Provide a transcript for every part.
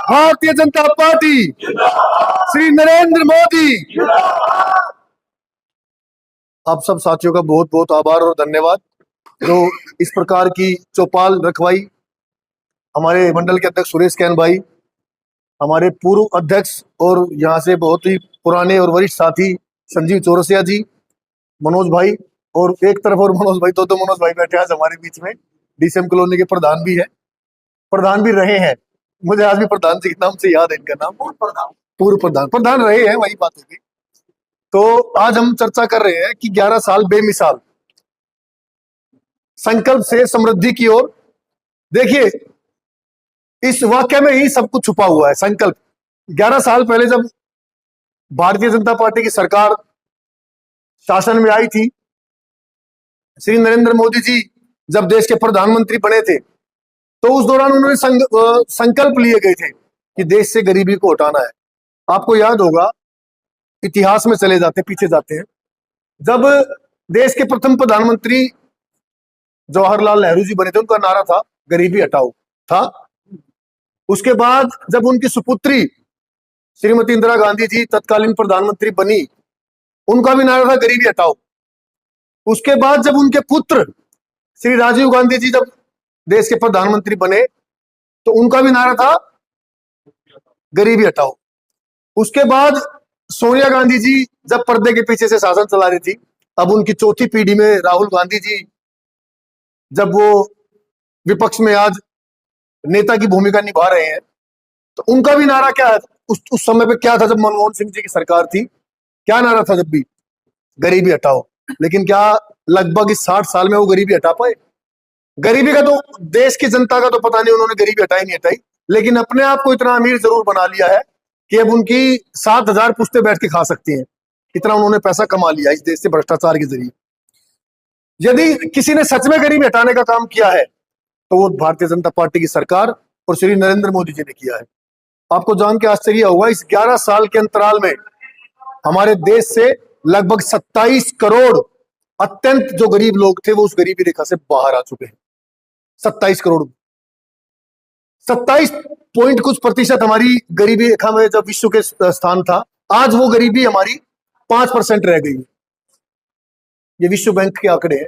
Bharatiya Janata party, Shri Narendra Modi. आप सब साथियों का बहुत बहुत आभार और धन्यवाद जो इस प्रकार की चौपाल रखवाई। हमारे मंडल के अध्यक्ष सुरेश कैन भाई, हमारे पूर्व अध्यक्ष और यहाँ से बहुत ही पुराने और वरिष्ठ साथी संजीव चौरसिया जी, मनोज भाई, और एक तरफ और मनोज भाई, दो मनोज भाई बैठे आज हमारे बीच में। डीसीएम कॉलोनी के प्रधान भी है, प्रधान भी रहे हैं। मुझे आज भी प्रधान जी के नाम से याद है इनका नाम, पूर्व प्रधान रहे हैं, वही बात होगी। तो आज हम चर्चा कर रहे हैं कि 11 साल बेमिसाल संकल्प से समृद्धि की ओर। देखिए, इस वाक्य में ही सब कुछ छुपा हुआ है। संकल्प 11 साल पहले जब भारतीय जनता पार्टी की सरकार शासन में आई थी, श्री नरेंद्र मोदी जी जब देश के प्रधानमंत्री बने थे, तो उस दौरान उन्होंने संकल्प लिए गए थे कि देश से गरीबी को हटाना है। आपको याद होगा, इतिहास में चले जाते पीछे जाते हैं, जब देश के प्रथम प्रधानमंत्री जवाहरलाल नेहरू जी बने थे, उनका नारा था गरीबी हटाओ था। उसके बाद जब उनकी सुपुत्री श्रीमती इंदिरा गांधी जी तत्कालीन प्रधानमंत्री बनी, उनका भी नारा था गरीबी हटाओ। उसके बाद जब उनके पुत्र श्री राजीव गांधी जी जब देश के प्रधानमंत्री बने, तो उनका भी नारा था गरीबी हटाओ। उसके बाद सोनिया गांधी जी जब पर्दे के पीछे से शासन चला रही थी, अब उनकी चौथी पीढ़ी में राहुल गांधी जी जब वो विपक्ष में आज नेता की भूमिका निभा रहे हैं, तो उनका भी नारा क्या है, उस समय पे क्या था जब मनमोहन सिंह जी की सरकार थी, क्या नारा था जब भी, गरीबी हटाओ। लेकिन क्या लगभग इस 60 साल में वो गरीबी हटा पाए? गरीबी का तो देश की जनता का तो पता नहीं उन्होंने गरीबी हटाई नहीं हटाई, लेकिन अपने आप को इतना अमीर जरूर बना लिया है कि अब उनकी 7,000 पुश्ते बैठ के खा सकती हैं। इतना उन्होंने पैसा कमा लिया इस देश से भ्रष्टाचार के जरिए। यदि किसी ने सच में गरीबी हटाने का काम किया है, तो वो भारतीय जनता पार्टी की सरकार और श्री नरेंद्र मोदी जी ने किया है। आपको जान के आश्चर्य होगा, इस 11 साल के अंतराल में हमारे देश से लगभग 27 करोड़ अत्यंत जो गरीब लोग थे, वो उस गरीबी रेखा से बाहर आ चुके हैं। 27 करोड़, 27 पॉइंट कुछ प्रतिशत हमारी गरीबी रेखा में जब विश्व के स्थान था, आज वो गरीबी हमारी 5% रह गई है। ये विश्व बैंक के आंकड़े हैं,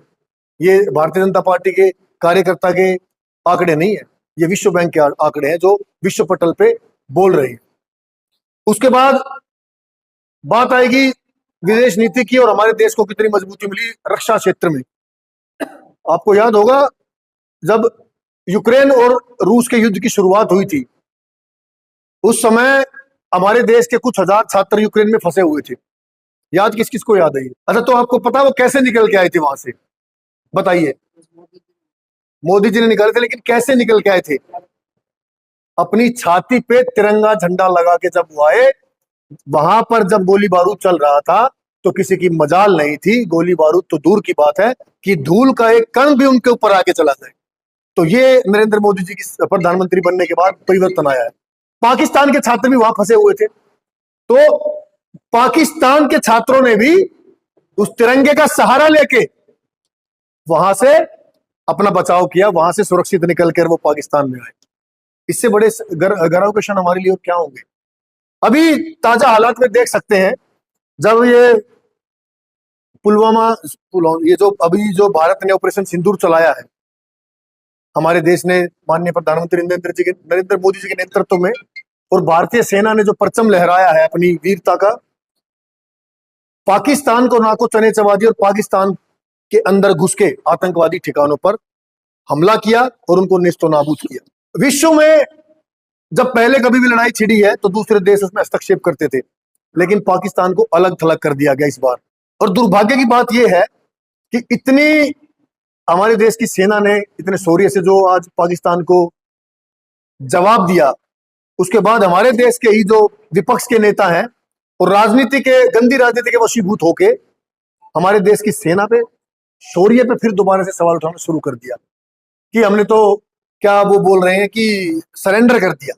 ये भारतीय जनता पार्टी के कार्यकर्ता के आंकड़े नहीं है, ये विश्व बैंक के आंकड़े हैं जो विश्व पटल पे बोल रहे हैं। उसके बाद बात आएगी विदेश नीति की, और हमारे देश को कितनी मजबूती मिली रक्षा क्षेत्र में। आपको याद होगा, जब यूक्रेन और रूस के युद्ध की शुरुआत हुई थी, उस समय हमारे देश के कुछ हजार छात्र यूक्रेन में फंसे हुए थे। याद किस किस को याद है? अच्छा, तो आपको पता वो कैसे निकल के आए थे वहां से? बताइए। मोदी जी ने निकाले थे, लेकिन कैसे निकल के आए थे? अपनी छाती पे तिरंगा झंडा लगा के जब वो आए, वहां पर जब गोली बारूद चल रहा था तो किसी की मजाल नहीं थी। गोली बारूद तो दूर की बात है कि धूल का एक कण भी उनके ऊपर आके चला जाए। तो ये नरेंद्र मोदी जी की प्रधानमंत्री बनने के बाद परिवर्तन आया है। पाकिस्तान के छात्र भी वहां फंसे हुए थे, तो पाकिस्तान के छात्रों ने भी उस तिरंगे का सहारा लेके वहां से अपना बचाव किया, वहां से सुरक्षित निकलकर वो पाकिस्तान में आए। इससे बड़े गर्व के क्षण हमारे लिए क्या होंगे? अभी ताजा हालात में देख सकते हैं, जब ये पुलवामा, ये जो अभी जो भारत ने ऑपरेशन सिंदूर चलाया है, हमारे देश ने माननीय प्रधानमंत्री नरेंद्र मोदी जी के नेतृत्व में, और भारतीय सेना ने जो परचम लहराया है अपनी वीरता का, पाकिस्तान को नाको चने चबा दिया और पाकिस्तान के अंदर घुस के आतंकवादी ठिकानों पर हमला किया और उनको नेस्तो नाबूद किया। विश्व में जब पहले कभी भी लड़ाई छिड़ी है तो दूसरे देश उसमें हस्तक्षेप करते थे, लेकिन पाकिस्तान को अलग थलग कर दिया गया इस बार। और दुर्भाग्य की बात यह है कि इतनी हमारे देश की सेना ने इतने शौर्य से जो आज पाकिस्तान को जवाब दिया, उसके बाद हमारे देश के ही जो विपक्ष के नेता हैं और राजनीति के गंदी राजनीति के वशीभूत होके हमारे देश की सेना पे, शौर्य पे फिर दोबारा से सवाल उठाना शुरू कर दिया कि हमने तो, क्या वो बोल रहे हैं कि सरेंडर कर दिया।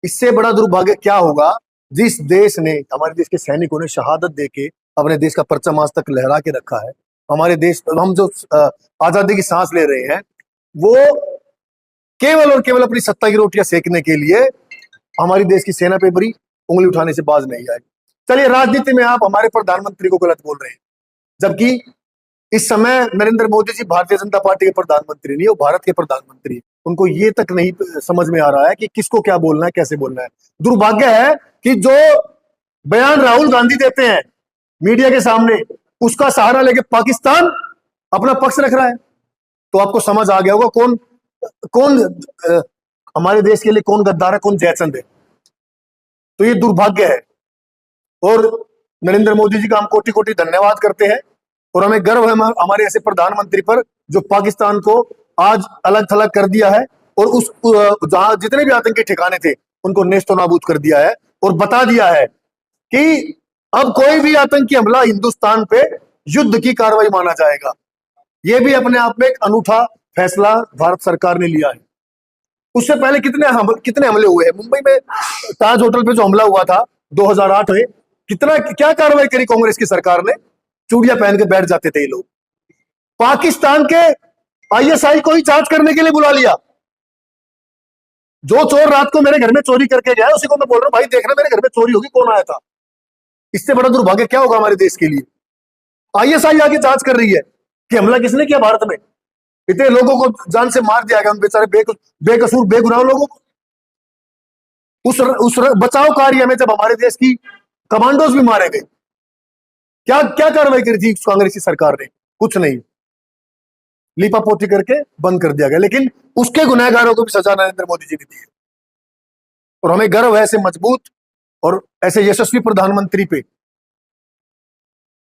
इससे बड़ा दुर्भाग्य क्या होगा, जिस देश ने, हमारे देश के सैनिकों ने शहादत देके अपने देश का परचम आज तक लहरा के रखा है। हमारे देश, हम जो आजादी की सांस ले रहे हैं, वो केवल और केवल अपनी सत्ता की रोटियां सेकने के लिए हमारी देश की सेना पे बड़ी उंगली उठाने से बाज नहीं आएगी। चलिए, राजनीति में आप हमारे प्रधानमंत्री को गलत बोल रहे हैं, जबकि इस समय नरेंद्र मोदी जी भारतीय जनता पार्टी के प्रधानमंत्री नहीं, वो भारत के प्रधानमंत्री। उनको ये तक नहीं समझ में आ रहा है कि किसको क्या बोलना है, कैसे बोलना है। दुर्भाग्य है कि जो बयान राहुल गांधी देते हैं मीडिया के सामने, उसका सहारा लेके पाकिस्तान अपना पक्ष रख रहा है। तो आपको समझ आ गया होगा कौन कौन हमारे देश के लिए कौन गद्दार है, कौन जयचंद है। तो ये दुर्भाग्य है, और नरेंद्र मोदी जी का हम कोटि कोटि धन्यवाद करते हैं, और हमें गर्व है हमारे ऐसे प्रधानमंत्री पर जो पाकिस्तान को आज अलग थलग कर दिया है, और उस जहां जितने भी आतंकी ठिकाने थे उनको नेस्तो नाबूद कर दिया है, और बता दिया है कि अब कोई भी आतंकी हमला हिंदुस्तान पे युद्ध की कार्रवाई माना जाएगा। यह भी अपने आप में एक अनूठा फैसला भारत सरकार ने लिया है। उससे पहले कितने हमले हुए हैं। मुंबई में ताज होटल पे जो हमला हुआ था 2008 में, क्या कार्रवाई करी कांग्रेस की सरकार ने। चूड़ियां पहन के बैठ जाते थे ये लोग। पाकिस्तान के आईएसआई को ही जांच करने के लिए बुला लिया। जो चोर रात को मेरे घर में चोरी करके गया, उसी को मैं बोल रहा हूं, भाई देखना मेरे घर में चोरी होगी, कौन आया था। इससे बड़ा दुर्भाग्य क्या होगा हमारे देश के लिए। आईएसआई आगे जांच कर रही है कि हमला किसने किया भारत में। इतने लोगों को जान से मार दिया गया, उन बेचारे बेकसूर बेगुनाह लोगों को। उस बचाव कार्य में जब हमारे देश की कमांडोज भी मारे गए, क्या क्या कार्रवाई करी थी कांग्रेस की सरकार ने? कुछ नहीं, लीपापोती करके बंद कर दिया गया। लेकिन उसके गुनहगारों को भी सजा नरेंद्र मोदी जी ने दी है, और हमें गर्व है ऐसे मजबूत और ऐसे यशस्वी प्रधानमंत्री पे।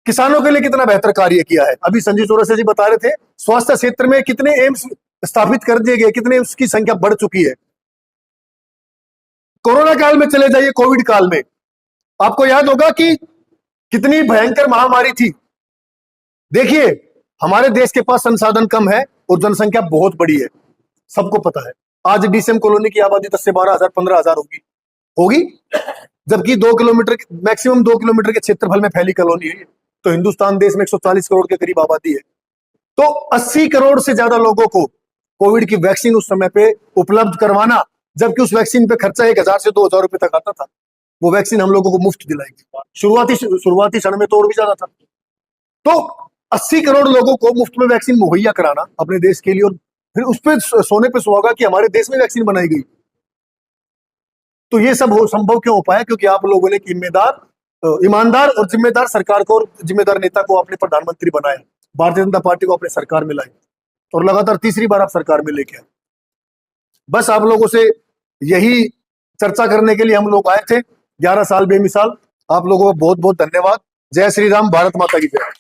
किसानों के लिए कितना बेहतर कार्य किया है। अभी संजीव चौरसिया जी बता रहे थे, स्वास्थ्य क्षेत्र में कितने एम्स स्थापित कर दिए गए, कितने उसकी संख्या बढ़ चुकी है। कोरोना काल में चले जाइए, कोविड काल में आपको याद होगा कि कितनी भयंकर महामारी थी। देखिए, हमारे देश के पास संसाधन कम है और जनसंख्या बहुत बड़ी है, सबको पता है। आज डीसीएम कॉलोनी की आबादी 10 से 12,000 15,000 होगी, जबकि 2 किलोमीटर मैक्सिमम 2 किलोमीटर के क्षेत्रफल में फैली कॉलोनी है। तो हिंदुस्तान देश में 140 करोड़ के करीब आबादी है। तो 80 करोड़ से ज्यादा लोगों को कोविड की वैक्सीन उस समय पे उपलब्ध करवाना, जबकि उस वैक्सीन पे खर्चा 1,000 से 2,000 रुपए तक आता था, वो वैक्सीन हम लोगों को मुफ्त दिलाएगी। शुरुआती क्षण में तो और भी ज्यादा था। तो 80 करोड़ लोगों को मुफ्त में वैक्सीन मुहैया कराना अपने देश के लिए, और फिर उस पर सोने पे सुहागा कि हमारे देश में वैक्सीन बनाई गई। तो ये सब संभव क्यों हो पाया? क्योंकि आप लोगों ने ईमानदार और जिम्मेदार सरकार को और जिम्मेदार नेता को अपने प्रधानमंत्री बनाया, भारतीय जनता पार्टी को अपने सरकार में लाई, और लगातार तीसरी बार आप सरकार में लेके आए। बस आप लोगों से यही चर्चा करने के लिए हम लोग आए थे। 11 साल बेमिसाल। आप लोगों को बहुत बहुत धन्यवाद। जय श्री राम, भारत माता की जय।